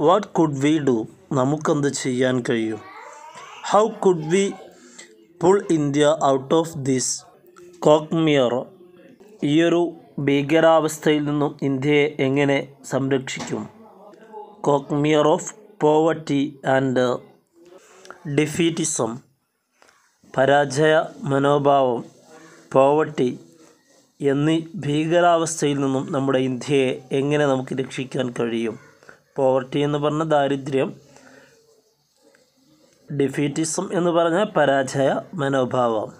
What could we do, നമുക്കെന്ത് ചെയ്യാൻ കഴിയും? How could we pull India out of this quagmire, ഈയൊരു ഭീകരാവസ്ഥയിൽ നിന്നും ഇന്ത്യയെ എങ്ങനെ സംരക്ഷിക്കും? Quagmire of poverty and defeatism, പരാജയ മനോഭാവം, പോവർട്ടി എന്നീ ഭീകരാവസ്ഥയിൽ നിന്നും നമ്മുടെ ഇന്ത്യയെ എങ്ങനെ നമുക്ക് രക്ഷിക്കാൻ കഴിയും? പോവർട്ടി എന്ന് പറഞ്ഞ ദാരിദ്ര്യം, ഡിഫീറ്റിസം എന്ന് പറഞ്ഞ പരാജയ മനോഭാവം.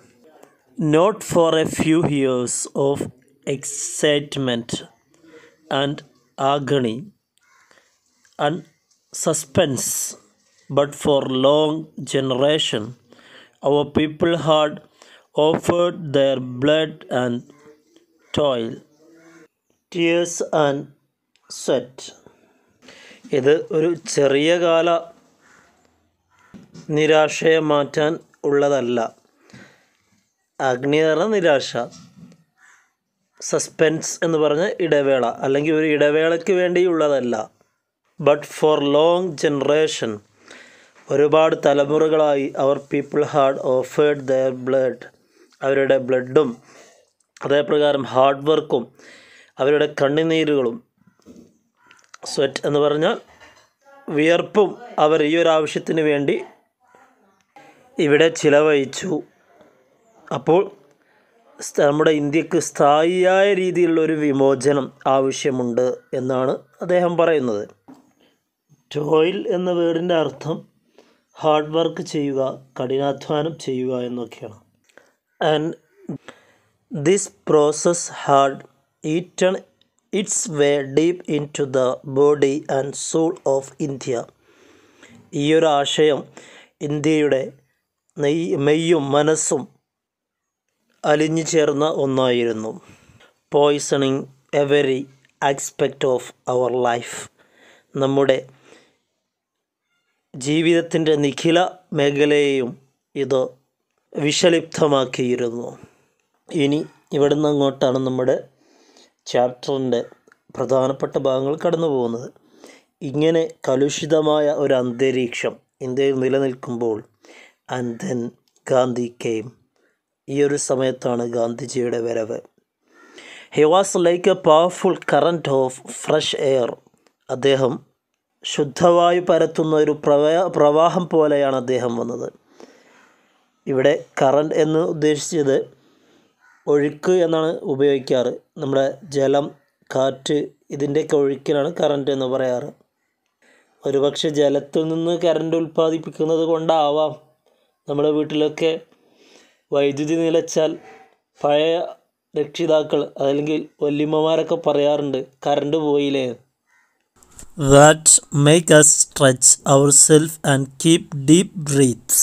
Not for a few years of excitement and agony and suspense, but for long generation our people had offered their blood and toil, tears and sweat. ഇത് ഒരു ചെറിയ കാല നിരാശയെ മാറ്റാൻ ഉള്ളതല്ല. അഗ്നിതറ നിരാശ, സസ്പെൻസ് എന്ന് പറഞ്ഞ ഇടവേള, അല്ലെങ്കിൽ ഒരു ഇടവേളയ്ക്ക് വേണ്ടിയുള്ളതല്ല. ബട്ട് ഫോർ ലോങ് ജനറേഷൻ, ഒരുപാട് തലമുറകളായി അവർ people had offered their blood, അവരുടെ ബ്ലഡും അതേപ്രകാരം ഹാർഡ് വർക്കും അവരുടെ കണ്ണുനീരുകളും, സ്വെറ്റ് എന്ന് പറഞ്ഞാൽ വിയർപ്പും അവർ ഈ ഒരു ആവശ്യത്തിന് വേണ്ടി ഇവിടെ ചിലവഴിച്ചു. അപ്പോൾ നമ്മുടെ ഇന്ത്യക്ക് സ്ഥായിയായ രീതിയിലുള്ളൊരു വിമോചനം ആവശ്യമുണ്ട് എന്നാണ് അദ്ദേഹം പറയുന്നത്. ടോയിൽ എന്ന വേർഡിൻ്റെ അർത്ഥം ഹാർഡ് വർക്ക് ചെയ്യുക, കഠിനാധ്വാനം ചെയ്യുക എന്നൊക്കെയാണ്. And this process had eaten its way deep into the body and soul of India. ഈ ഒരു ആശയം ഇന്ത്യയുടെ മെയ്യും മനസ്സും അലിഞ്ഞു ചേർന്ന ഒന്നായിരുന്നു. Poisoning every aspect of our life, നമ്മുടെ ജീവിതത്തിൻ്റെ നിഖില മേഖലയെയും ഇത് വിഷലിപ്തമാക്കിയിരുന്നു. ഇനി ഇവിടുന്ന് അങ്ങോട്ടാണ് നമ്മുടെ ചാപ്റ്ററിൻ്റെ പ്രധാനപ്പെട്ട ഭാഗങ്ങൾ കടന്നു പോകുന്നത്. ഇങ്ങനെ കലുഷിതമായ ഒരു അന്തരീക്ഷം ഇന്ത്യയിൽ നിലനിൽക്കുമ്പോൾ ആൻഡ് ദെൻ ഗാന്ധി കെയിം, ഈ ഒരു സമയത്താണ് ഗാന്ധിജിയുടെ വരവ്. He was like A powerful current of fresh air, അദ്ദേഹം ശുദ്ധവായു പരത്തുന്ന ഒരു പ്രവാഹം പോലെയാണ് അദ്ദേഹം വന്നത്. ഇവിടെ കറണ്ട് എന്ന് ഉദ്ദേശിച്ചത് ഒഴുക്ക് എന്നാണ് ഉപയോഗിക്കാറ്. നമ്മുടെ ജലം, കാറ്റ്, ഇതിൻ്റെയൊക്കെ ഒഴുക്കിനാണ് കറണ്ട് എന്ന് പറയാറ്. ഒരുപക്ഷെ ജലത്തിൽ നിന്ന് കറണ്ട് ഉൽപ്പാദിപ്പിക്കുന്നത് കൊണ്ടാവാം നമ്മുടെ വീട്ടിലൊക്കെ വൈദ്യുതി നിലച്ചാൽ പഴയ രക്ഷിതാക്കൾ അല്ലെങ്കിൽ വല്യമ്മമാരൊക്കെ പറയാറുണ്ട്, കറണ്ട് പോയില്ലേ. That make us stretch ourselves and keep deep breaths.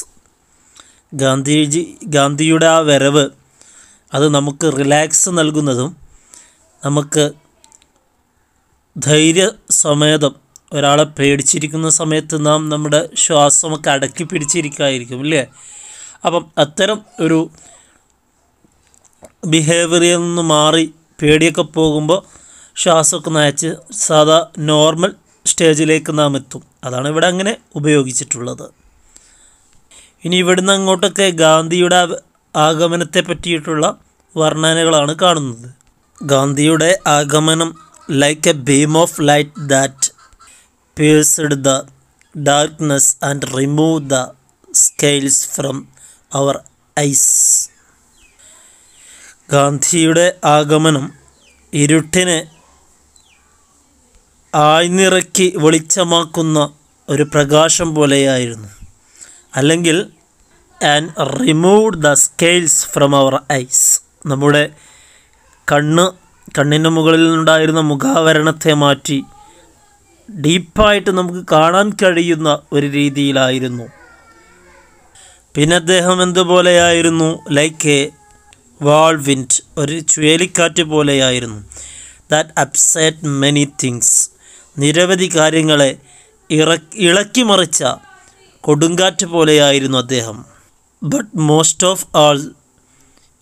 ഗാന്ധിയുടെ ആ വരവ് അത് നമുക്ക് റിലാക്സ് നൽകുന്നതും നമുക്ക് ധൈര്യസമേതം, ഒരാളെ പേടിച്ചിരിക്കുന്ന സമയത്ത് നാം നമ്മുടെ ശ്വാസമൊക്കെ അടക്കി പിടിച്ചിരിക്കായിരിക്കും അല്ലേ. അപ്പം അത്തരം ഒരു ബിഹേവിയറിൽ നിന്ന് മാറി പേടിയൊക്കെ പോകുമ്പോൾ ശ്വാസമൊക്കെ നയിച്ച് സാധാ നോർമൽ സ്റ്റേജിലേക്ക് നാം എത്തും. അതാണ് ഇവിടെ അങ്ങനെ ഉപയോഗിച്ചിട്ടുള്ളത്. ഇനി ഇവിടുന്ന് അങ്ങോട്ടൊക്കെ ഗാന്ധിയുടെ ആഗമനത്തെ പറ്റിയിട്ടുള്ള വർണ്ണനകളാണ് കാണുന്നത്. ഗാന്ധിയുടെ ആഗമനം like a beam of light that pierced the darkness and remove the scales from our eyes. ഗാന്ധിയുടെ ആഗമനം ഇരുട്ടിനെ ആഴ്ന്നിറക്കി വെളിച്ചമാക്കുന്ന ഒരു പ്രകാശം പോലെയായിരുന്നു. അല്ലെങ്കിൽ and removed the scales from our eyes, നമ്മുടെ കണ്ണിൻ്റെ മുകളിൽ നിന്നുണ്ടായിരുന്ന മുഖാവരണത്തെ മാറ്റി ഡീപ്പായിട്ട് നമുക്ക് കാണാൻ കഴിയുന്ന ഒരു രീതിയിലായിരുന്നു. പിന്നെ അദ്ദേഹം എന്തുപോലെയായിരുന്നു? ലൈക്ക് എ വാൾവിൻഡ്, ഒരു ചുഴലിക്കാറ്റ് പോലെയായിരുന്നു. ദാറ്റ് അപ്സെറ്റ് മെനി തിങ്സ്, നിരവധി കാര്യങ്ങളെ ഇളക്കി മറിച്ച കൊടുങ്കാറ്റ് പോലെയായിരുന്നു അദ്ദേഹം. ബട്ട് മോസ്റ്റ് ഓഫ് ആൾ,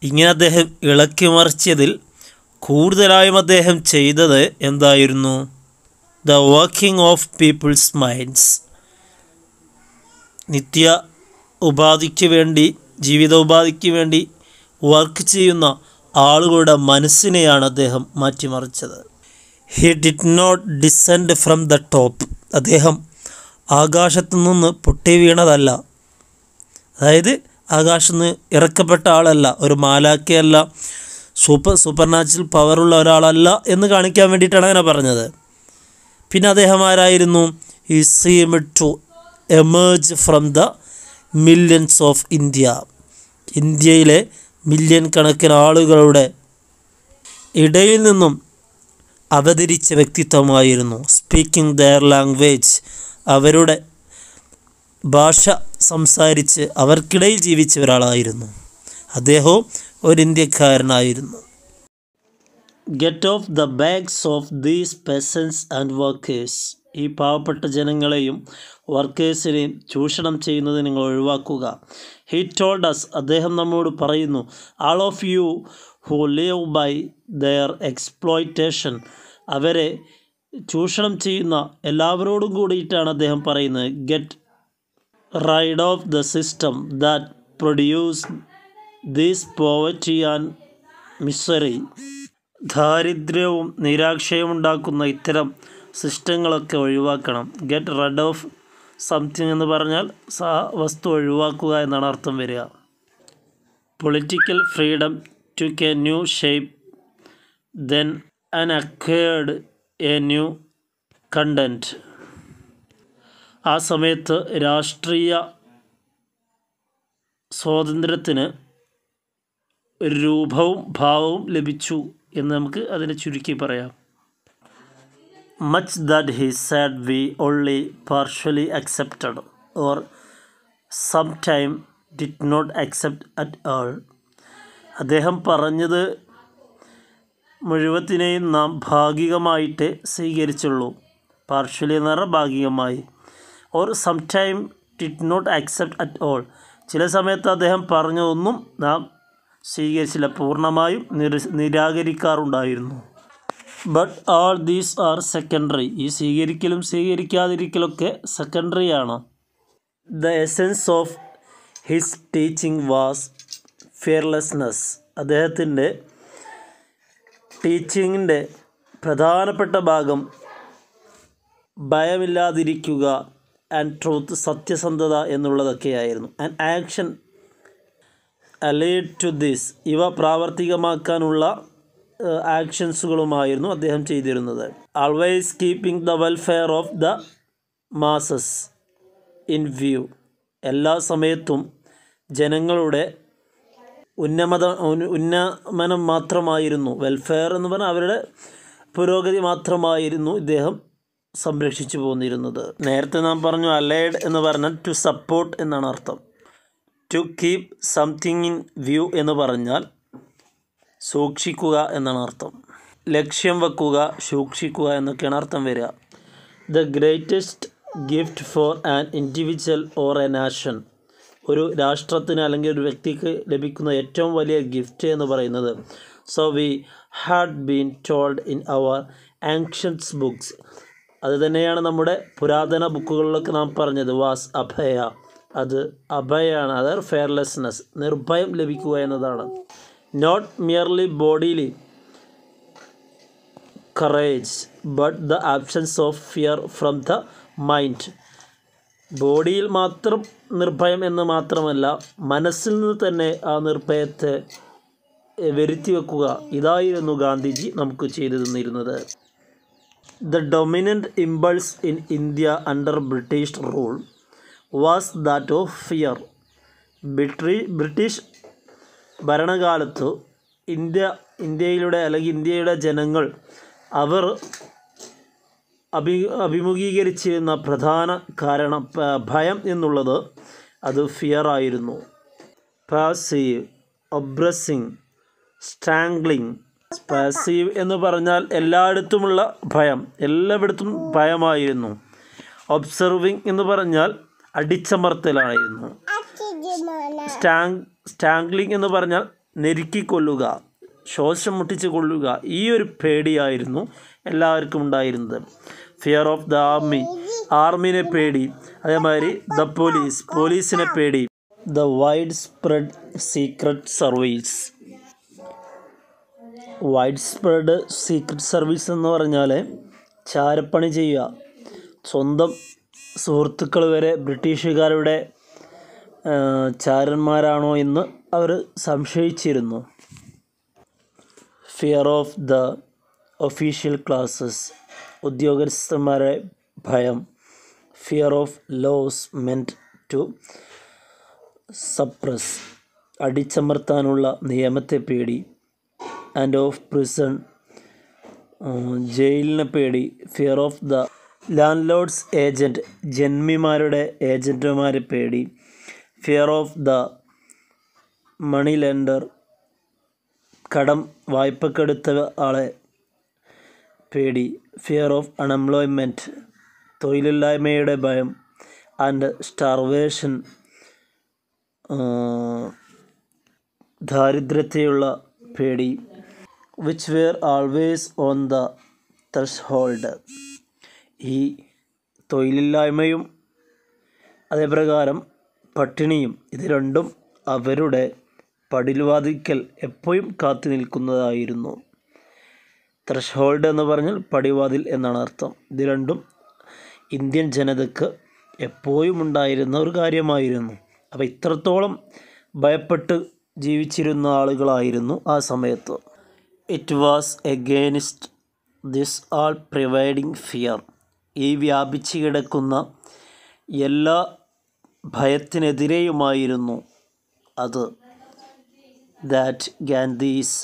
ഇങ്ങനെ അദ്ദേഹം ഇളക്കി മറിച്ചതിൽ കൂടുതലായും അദ്ദേഹം ചെയ്തത് എന്തായിരുന്നു? The working of people's minds. നിത്യ ഉപാധിക്ക് വേണ്ടി, ജീവിതോപാധിക്ക് വേണ്ടി വർക്ക് ചെയ്യുന്ന ആളുകളുടെ മനസ്സിനെയാണ് അദ്ദേഹം മാറ്റിമറിച്ചത്. He did not descend from the top. അദ്ദേഹം ആകാശത്തു നിന്ന് പൊട്ടി വീണതല്ല, അതായത് ആകാശത്ത് നിന്ന് ഇറക്കപ്പെട്ട ആളല്ല, ഒരു മാലാക്കയല്ല, സൂപ്പർ നാച്ചുറൽ പവറുള്ള ഒരാളല്ല എന്ന് കാണിക്കാൻ വേണ്ടിയിട്ടാണ് അങ്ങനെ പറഞ്ഞത്. പിന്നെ അദ്ദേഹം ആരായിരുന്നു? He seemed to emerge from the millions of India. ഇന്ത്യയിലെ മില്യൺ കണക്കിന് ആളുകളുടെ ഇടയിൽ നിന്നും അവതരിച്ച വ്യക്തിത്വമായിരുന്നു. സ്പീക്കിംഗ് ദെയർ ലാംഗ്വേജ്, അവരുടെ ഭാഷ സംസാരിച്ച് അവർക്കിടയിൽ ജീവിച്ച ഒരാളായിരുന്നു. അദ്ദേഹവും ഒരു ഇന്ത്യക്കാരനായിരുന്നു. Get off the backs of these peasants and workers. ഈ പാവപ്പെട്ട ജനങ്ങളെയും വർക്കേഴ്സിനെയും ചൂഷണം ചെയ്യുന്നത് നിങ്ങൾ ഒഴിവാക്കുക. ഹി ടോൾഡ് അസ്, അദ്ദേഹം നമ്മോട് പറയുന്നു, all of you who live by their exploitation. അവരെ ചൂഷണം ചെയ്യുന്ന എല്ലാവരോടും കൂടിയിട്ടാണ് അദ്ദേഹം പറയുന്നത്. Get rid of the system that produce this poverty and misery. ദാരിദ്ര്യവും നിരാശയും ഉണ്ടാക്കുന്ന ഇത്തരം സിസ്റ്റങ്ങളൊക്കെ ഒഴിവാക്കണം. ഗെറ്റ് റൈഡ് ഓഫ് സംതിങ് എന്ന് പറഞ്ഞാൽ വസ്തു ഒഴിവാക്കുക എന്നാണ് അർത്ഥം വരിക. Political freedom took a new shape then and acquired a new content. ആ സമയത്ത് രാഷ്ട്രീയ സ്വാതന്ത്ര്യത്തിന് ഒരു രൂപവും ഭാവവും ലഭിച്ചു എന്ന് നമുക്ക് അതിനെ ചുരുക്കി പറയാം. Much that he said we only partially accepted or some time did not accept at all. അദ്ദേഹം പറഞ്ഞത് മുഴുവത്തിനെയും നാം ഭാഗികമായിട്ടേ സ്വീകരിച്ചുള്ളൂ. പാർഷ്യലി എന്ന് പറഞ്ഞാൽ ഭാഗികമായി. Or some time did not accept at all. ചില സമയത്ത് അദ്ദേഹം പറഞ്ഞതൊന്നും നാം സ്വീകരിച്ചില്ല, പൂർണ്ണമായും നിരാകരിക്കാറുണ്ടായിരുന്നു. But all these are secondary. ഈ സ്വീകരിക്കലും സ്വീകരിക്കാതിരിക്കലൊക്കെ സെക്കൻഡറിയാണ്. The essence of his teaching was fearlessness. അദ്ദേഹത്തിൻ്റെ ടീച്ചിങ്ങിൻ്റെ പ്രധാനപ്പെട്ട ഭാഗം ഭയമില്ലാതിരിക്കുക, ആൻഡ് ട്രൂത്ത്, സത്യസന്ധത എന്നുള്ളതൊക്കെയായിരുന്നു. And action allied to this. ഇവ പ്രാവർത്തികമാക്കാനുള്ള ആക്ഷൻസുകളുമായിരുന്നു അദ്ദേഹം ചെയ്തിരുന്നത്. Always keeping the welfare of the masses in view. എല്ലാ സമയത്തും ജനങ്ങളുടെ ഉന്നമനം മാത്രമായിരുന്നു, വെൽഫെയർ എന്ന് പറഞ്ഞാൽ അവരുടെ പുരോഗതി മാത്രമായിരുന്നു ഇദ്ദേഹം സംരക്ഷിച്ചു പോന്നിരുന്നത്. നേരത്തെ നാം പറഞ്ഞു അലൈഡ് എന്ന് പറഞ്ഞാൽ ടു സപ്പോർട്ട് എന്നാണ് അർത്ഥം. To keep something in view എന്ന് പറഞ്ഞാൽ സൂക്ഷിക്കുക എന്നാണ് അർത്ഥം. ലക്ഷ്യം വെക്കുക, സൂക്ഷിക്കുക എന്നൊക്കെയാണ് അർത്ഥം വരിക. The greatest gift for an individual or A nation. ഒരു രാഷ്ട്രത്തിന് അല്ലെങ്കിൽ ഒരു വ്യക്തിക്ക് ലഭിക്കുന്ന ഏറ്റവും വലിയ ഗിഫ്റ്റ് എന്ന് പറയുന്നത്, so we had been told in our ancients books. അത് തന്നെയാണ് നമ്മുടെ പുരാതന ബുക്കുകളിലൊക്കെ നാം പറഞ്ഞത്. വാസ് അഭയ. അത് അഭയാണ്, അതായത് ഫെയർലെസ്നെസ്, നിർഭയം ലഭിക്കുക എന്നതാണ്. Not merely bodily courage but the absence of fear from the mind. ബോഡിയിൽ മാത്രം നിർഭയം എന്ന് മാത്രമല്ല, മനസ്സിൽ നിന്ന് തന്നെ ആ നിർഭയത്തെ വരുത്തി വെക്കുക. ഇതായിരുന്നു ഗാന്ധിജി നമുക്ക് ചെയ്തു തന്നിരുന്നത്. The dominant impulse in India under British rule was that of fear. British ഭരണകാലത്ത് ഇന്ത്യയുടെ ജനങ്ങൾ അവർ അഭിമുഖീകരിച്ചിരുന്ന പ്രധാന കാരണം ഭയം എന്നുള്ളത് അത് ഫിയർ ആയിരുന്നു. പാസീവ്, ഒബ്രസിങ്, സ്ട്രാംഗ്ലിങ്. പാസീവ് എന്ന് പറഞ്ഞാൽ എല്ലായിടത്തുമുള്ള ഭയം, എല്ലായിടത്തും ഭയമായിരുന്നു. ഒബ്സർവിങ് എന്ന് പറഞ്ഞാൽ അടിച്ചമർത്തലായിരുന്നു. സ്ട്രാംഗ്ലിങ് എന്ന് പറഞ്ഞാൽ നെരുക്കിക്കൊല്ലുക, ശ്വാസം മുട്ടിച്ച് കൊള്ളുക. ഈ ഒരു പേടിയായിരുന്നു എല്ലാവർക്കും ഉണ്ടായിരുന്നത്. ഫിയർ ഓഫ് ദ ആർമി, ആർമിനെ പേടി. അതേമാതിരി ദ പോലീസ്, പോലീസിനെ പേടി. The wide spread secret service. Wide spread secret service എന്ന് പറഞ്ഞാൽ ചാരപ്പണി ചെയ്യുക. സ്വന്തം സുഹൃത്തുക്കൾ വരെ ബ്രിട്ടീഷുകാരുടെ ചാരന്മാരാണോ എന്ന് അവർ സംശയിച്ചിരുന്നു. Fear of the official classes, ഉദ്യോഗസ്ഥന്മാരെ ഭയം. Fear of laws meant to suppress, അടിച്ചമർത്താനുള്ള നിയമത്തെ പേടി. ആൻഡ് ഓഫ് പ്രിസൺ, ജയിലിനെ പേടി. Fear of the landlord's agent, ജന്മിമാരുടെ ഏജൻറ്റുമാരെ പേടി. Fear of the money lender, കടം വായ്പക്കെടുത്ത ആളെ പേടി. ഫിയർ ഓഫ് അൺഎംപ്ലോയ്മെൻറ്റ്, തൊഴിലില്ലായ്മയുടെ ഭയം. ആൻഡ് സ്റ്റാർവേഷൻ, ദാരിദ്ര്യത്തെയുള്ള പേടി. Which were always on the threshold, ഈ തൊഴിലില്ലായ്മയും അതേപ്രകാരം പട്ടിണിയും ഇത് രണ്ടും അവരുടെ പടിവാതിൽക്കൽ എപ്പോഴും കാത്തു നിൽക്കുന്നതായിരുന്നു. ത്രഷ്ഹോൾഡ് എന്ന് പറഞ്ഞാൽ പടിവാതിൽ എന്നാണ് അർത്ഥം. ഇത് രണ്ടും ഇന്ത്യൻ ജനതയ്ക്ക് എപ്പോഴും ഉണ്ടായിരുന്ന ഒരു കാര്യമായിരുന്നു. അപ്പോൾ ഇത്രത്തോളം ഭയപ്പെട്ട് ജീവിച്ചിരുന്ന ആളുകളായിരുന്നു ആ സമയത്ത്. It was against this all pervading fear, ഈ വ്യാപിച്ചു കിടക്കുന്ന എല്ലാ ഭയത്തിനെതിരെയുമായിരുന്നു അത്. That Gandhi's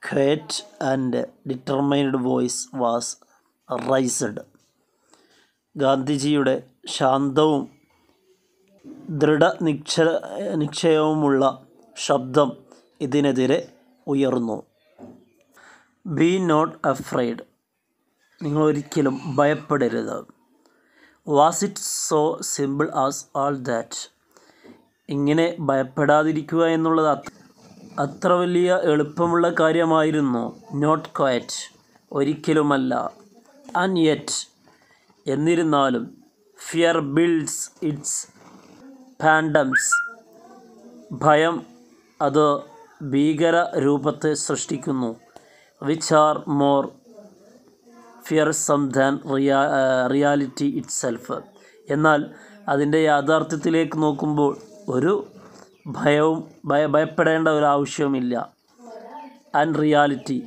quiet and determined voice was raised, ഗാന്ധിജിയുടെ ശാന്തവും നിശ്ചയവുമുള്ള ശബ്ദം ഇതിനെതിരെ ഉയർന്നു. ബി നോട്ട് അഫ്രൈഡ്, നിങ്ങളൊരിക്കലും ഭയപ്പെടരുത്. Was it so simple as all that, ഇങ്ങനെ ഭയപ്പെടാതിരിക്കുക എന്നുള്ളത് അത്ര വലിയ എളുപ്പമുള്ള കാര്യമായിരുന്നു. നോട്ട് ക്വയറ്റ്, ഒരിക്കലുമല്ല. ആൻഡ് യെറ്റ്, എന്നിരുന്നാലും. ഫിയർ ബിൽഡ്സ് ഇറ്റ്സ് ഫാൻഡംസ്, ഭയം അത് ഭീകര രൂപത്തെ സൃഷ്ടിക്കുന്നു. Which are more fearsome than reality itself, എന്നാൽ അതിൻ്റെ യാഥാർത്ഥ്യത്തിലേക്ക് നോക്കുമ്പോൾ ഒരു ഭയവും ഭയപ്പെടേണ്ട ഒരു ആവശ്യവുമില്ല. And reality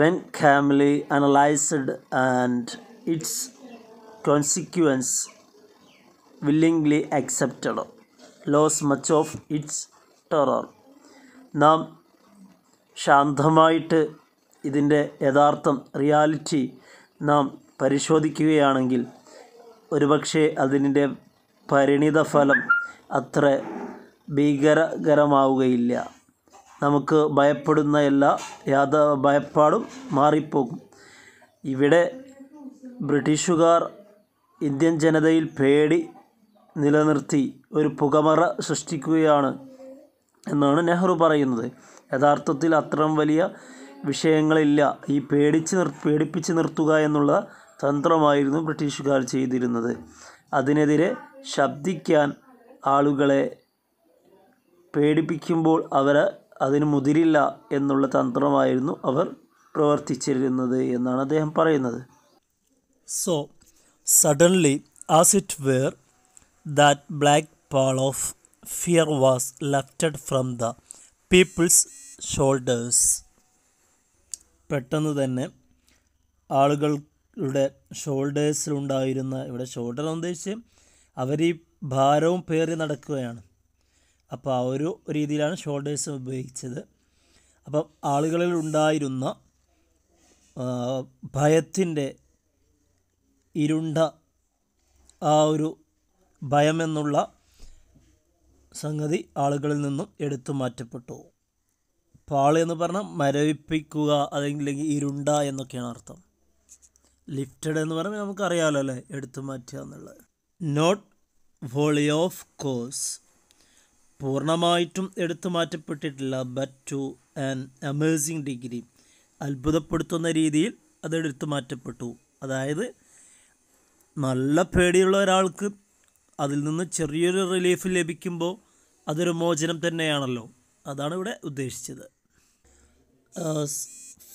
when calmly analysed and its consequence willingly accepted loses much of its terror, നാം ശാന്തമായിട്ട് ഇതിൻ്റെ യഥാർത്ഥം റിയാലിറ്റി നാം പരിശോധിക്കുകയാണെങ്കിൽ ഒരുപക്ഷെ അതിൻ്റെ പരിണിതഫലം അത്ര ഭീകരകരമാവുകയില്ല. നമുക്ക് ഭയപ്പെടുന്ന എല്ലാ ഭയപ്പാടും മാറിപ്പോകും. ഇവിടെ ബ്രിട്ടീഷുകാർ ഇന്ത്യൻ ജനതയിൽ പേടി നിലനിർത്തി ഒരു പുകമറ സൃഷ്ടിക്കുകയാണ് എന്നാണ് നെഹ്റു പറയുന്നത്. യഥാർത്ഥത്തിൽ അത്തരം വലിയ വിഷയങ്ങളില്ല. ഈ പേടിപ്പിച്ച് നിർത്തുക എന്നുള്ള തന്ത്രമായിരുന്നു ബ്രിട്ടീഷുകാർ ചെയ്തിരുന്നത്. അതിനെതിരെ ശബ്ദിക്കാൻ ആളുകളെ പേടിപ്പിക്കുമ്പോൾ അവർ അതിന് മുതിരില്ല എന്നുള്ള തന്ത്രമായിരുന്നു അവർ പ്രവർത്തിച്ചിരുന്നത് എന്നാണ് അദ്ദേഹം പറയുന്നത്. So suddenly as it were that black pall of fear was lifted from the people's shoulders, പെട്ടെന്ന് തന്നെ ആളുകളുടെ ഷോൾഡേഴ്സിലുണ്ടായിരുന്ന, ഇവിടെ ഷോൾഡർ ഉദ്ദേശിച്ച് അവർ ഈ ഭാരവും പേറി നടക്കുകയാണ്. അപ്പോൾ ആ ഒരു രീതിയിലാണ് ഷോൾഡേഴ്സ് ഉപയോഗിച്ചത്. അപ്പം ആളുകളിൽ ഉണ്ടായിരുന്ന ഭയത്തിൻ്റെ ഇരുണ്ട ആ ഒരു ഭയമെന്നുള്ള സംഗതി ആളുകളിൽ നിന്നും എടുത്തു മാറ്റപ്പെട്ടു. പാള് എന്ന് പറഞ്ഞാൽ മരവിപ്പിക്കുക, അല്ലെങ്കിൽ ഇരുണ്ട എന്നൊക്കെയാണ് അർത്ഥം. ലിഫ്റ്റഡ് എന്ന് പറഞ്ഞാൽ നമുക്കറിയാമല്ലോ അല്ലേ, എടുത്തു മാറ്റുക എന്നുള്ളത്. നോട്ട് വോളി ഓഫ് കോഴ്സ്, പൂർണ്ണമായിട്ടും എടുത്തു മാറ്റപ്പെട്ടിട്ടില്ല. But to an amazing degree, അത്ഭുതപ്പെടുത്തുന്ന രീതിയിൽ അതെടുത്തു മാറ്റപ്പെട്ടു. അതായത് നല്ല പേടിയുള്ള ഒരാൾക്ക് അതിൽ നിന്ന് ചെറിയൊരു റിലീഫ് ലഭിക്കുമ്പോൾ അതൊരു മോചനം തന്നെയാണല്ലോ. അതാണ് ഇവിടെ ഉദ്ദേശിച്ചത്.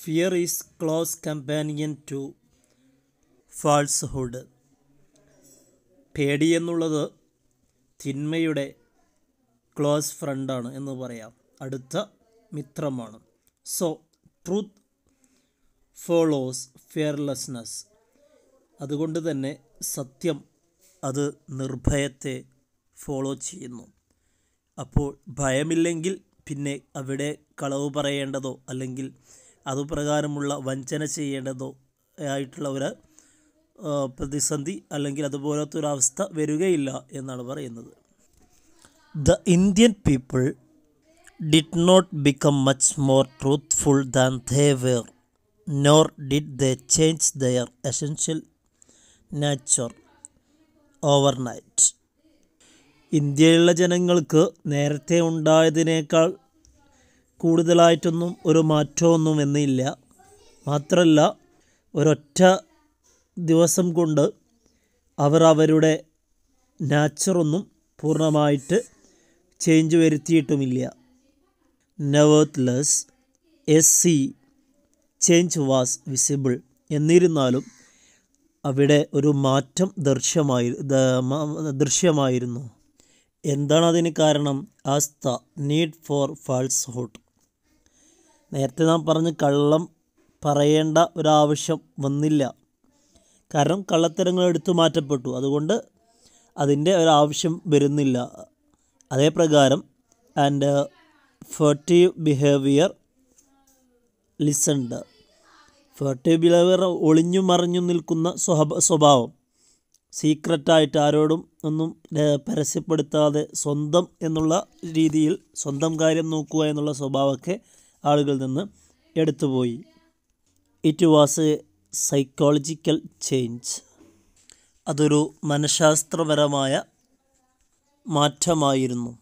Fear is close companion to falsehood. പേടി എന്നുള്ളത് തിന്മയുടെ ക്ലോസ് ഫ്രണ്ടാണ് എന്ന് പറയാം, അടുത്ത മിത്രമാണ്. So truth follows fearlessness. അതുകൊണ്ട് തന്നെ സത്യം അത് നിർഭയത്തെ ഫോളോ ചെയ്യുന്നു. അപ്പോൾ ഭയമില്ലെങ്കിൽ പിന്നെ അവിടെ കളവ് പറയേണ്ടതോ അല്ലെങ്കിൽ അതുപ്രകാരമുള്ള വഞ്ചന ചെയ്യേണ്ടതോ ആയിട്ടുള്ള ഒരു പ്രതിസന്ധി അല്ലെങ്കിൽ അതുപോലത്തെ ഒരു അവസ്ഥ വരികയില്ല എന്നാണ് പറയുന്നത്. The Indian people did not become much more truthful than they were, nor did they change their essential nature overnight. ഇന്ത്യയിലുള്ള ജനങ്ങൾക്ക് നേരത്തെ ഉണ്ടായതിനേക്കാൾ കൂടുതലായിട്ടൊന്നും ഒരു മാറ്റമൊന്നും എന്നില്ല. മാത്രമല്ല ഒരൊറ്റ ദിവസം കൊണ്ട് അവർ അവരുടെ നാച്ചറൊന്നും പൂർണ്ണമായിട്ട് ചേഞ്ച് വരുത്തിയിട്ടുമില്ല. Nevertheless a sea change was visible. എന്നിരുന്നാലും അവിടെ ഒരു മാറ്റം ദൃശ്യമായിരുന്നു. എന്താണ് അതിന് കാരണം? As the need for falsehood. നേരത്തെ നാം പറഞ്ഞ് കള്ളം പറയേണ്ട ഒരാവശ്യം വന്നില്ല. കാരണം കള്ളത്തരങ്ങൾ എടുത്തു മാറ്റപ്പെട്ടു, അതുകൊണ്ട് അതിൻ്റെ ഒരാവശ്യം വരുന്നില്ല. അതേ പ്രകാരം ആൻഡ് ഫർട്ടീവ് ബിഹേവിയർ ലിസൺഡ്. ഫർട്ടീവ് ബിഹേവിയർ ഒളിഞ്ഞു മറിഞ്ഞു നിൽക്കുന്ന സ്വഭാവം, സീക്രട്ടായിട്ട് ആരോടും ഒന്നും പരസ്യപ്പെടുത്താതെ സ്വന്തം എന്നുള്ള രീതിയിൽ സ്വന്തം കാര്യം നോക്കുക എന്നുള്ള സ്വഭാവമൊക്കെ ആളുകളിൽ നിന്ന് എടുത്തുപോയി. It was a psychological change. അതൊരു മനഃശാസ്ത്രപരമായ മാറ്റമായിരുന്നു.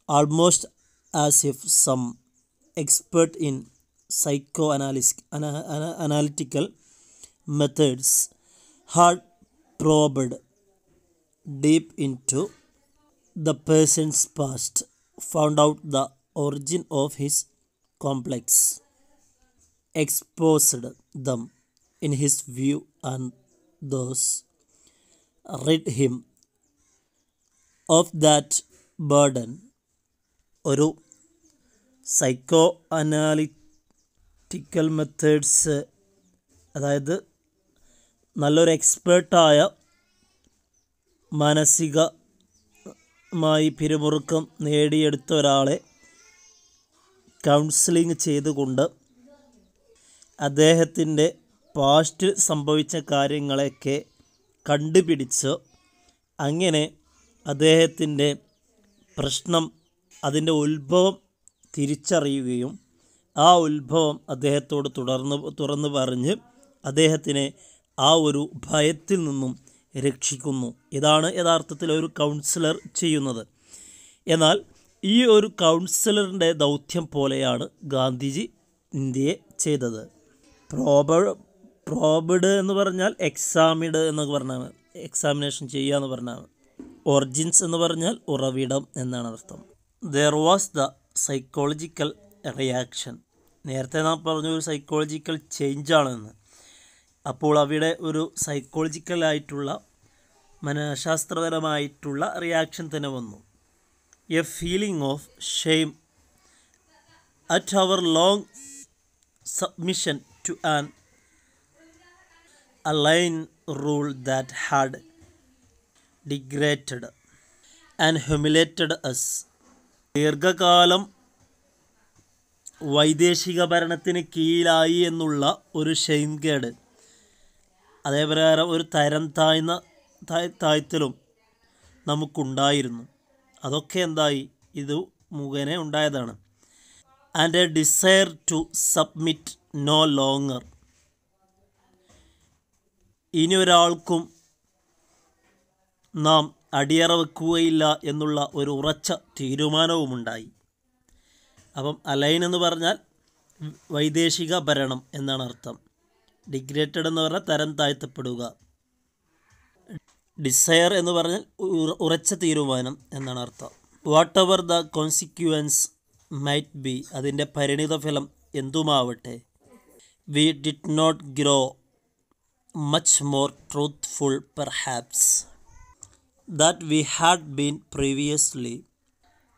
Almost as if some expert in psychoanalytical methods had probed deep into the person's past, found out the origin of his complex, exposed them in his view, and thus rid him of that burden. ഒരു psycho analytical methods, അതായത് നല്ലൊരു എക്സ്പേർട്ടായ മാനസികമായി പിരിമുറുക്കം നേടിയെടുത്ത ഒരാളെ counselling ചെയ്തുകൊണ്ട് അദ്ദേഹത്തിൻ്റെ പാസ്റ്റിൽ സംഭവിച്ച കാര്യങ്ങളെയൊക്കെ കണ്ടുപിടിച്ച് അങ്ങനെ അദ്ദേഹത്തിൻ്റെ പ്രശ്നം, അതിൻ്റെ ഉത്ഭവം തിരിച്ചറിയുകയും ആ ഉത്ഭവം അദ്ദേഹത്തോട് തുറന്നു പറഞ്ഞ് അദ്ദേഹത്തിനെ ആ ഒരു ഭയത്തിൽ നിന്നും രക്ഷിക്കുന്നു. ഇതാണ് യഥാർത്ഥത്തിൽ ഒരു കൗൺസിലർ ചെയ്യുന്നത്. എന്നാൽ ഈ ഒരു കൗൺസിലറിൻ്റെ ദൗത്യം പോലെയാണ് ഗാന്ധിജി ഇന്ത്യയെ ചെയ്തത്. പ്രോബഡ് എന്ന് പറഞ്ഞാൽ എക്സാമിഡ് എന്ന് പറഞ്ഞാൽ എക്സാമിനേഷൻ ചെയ്യുക എന്ന് പറഞ്ഞാൽ, ഒറിജിൻസ് എന്ന് പറഞ്ഞാൽ ഉറവിടം എന്നാണ് അർത്ഥം. There was the psychological reaction. നേരത്തെ നാം പറഞ്ഞ ഒരു സൈക്കോളജിക്കൽ ചേഞ്ചാണെന്ന്. അപ്പോൾ അവിടെ ഒരു സൈക്കോളജിക്കലായിട്ടുള്ള മനഃശാസ്ത്രപരമായിട്ടുള്ള റിയാക്ഷൻ തന്നെ വന്നു. A feeling of shame at our long submission to an alien rule that had degraded and humiliated us. ദീർഘകാലം വൈദേശിക ഭരണത്തിന് കീഴിലായി എന്നുള്ള ഒരു ഷെയിംകേട്, അതേപ്രകാരം ഒരു താഴ്ത്തലും നമുക്കുണ്ടായിരുന്നു. അതൊക്കെ എന്തായി? ഇത് മുഖേന ഉണ്ടായതാണ്. And a desire to submit no longer. ഇനി ഒരാൾക്കും നാം അടിയറ വെക്കുകയില്ല എന്നുള്ള ഒരു ഉറച്ച തീരുമാനവുമുണ്ടായി. അപ്പം അലൈൻ എന്ന് പറഞ്ഞാൽ വൈദേശിക ഭരണം എന്നാണ് അർത്ഥം. ഡിഗ്രേറ്റഡ് എന്ന് പറഞ്ഞാൽ തരം താഴ്ത്തപ്പെടുക. ഡിസയർ എന്ന് പറഞ്ഞാൽ ഉറച്ച തീരുമാനം എന്നാണ് അർത്ഥം. Whatever the consequence might be, അതിൻ്റെ പരിണിതഫലം എന്തുമാവട്ടെ. We did not grow much more truthful perhaps that we had been previously.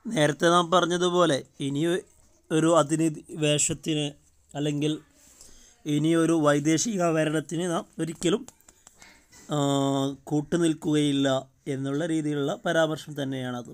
നേരത്തെ നാം പറഞ്ഞതുപോലെ ഇനി ഒരു അധിനിവേശത്തിന് അല്ലെങ്കിൽ ഇനിയൊരു വൈദേശിക ഭരണത്തിന് നാം ഒരിക്കലും കൂട്ടുനിൽക്കുകയില്ല എന്നുള്ള രീതിയിലുള്ള പരാമർശം തന്നെയാണത്.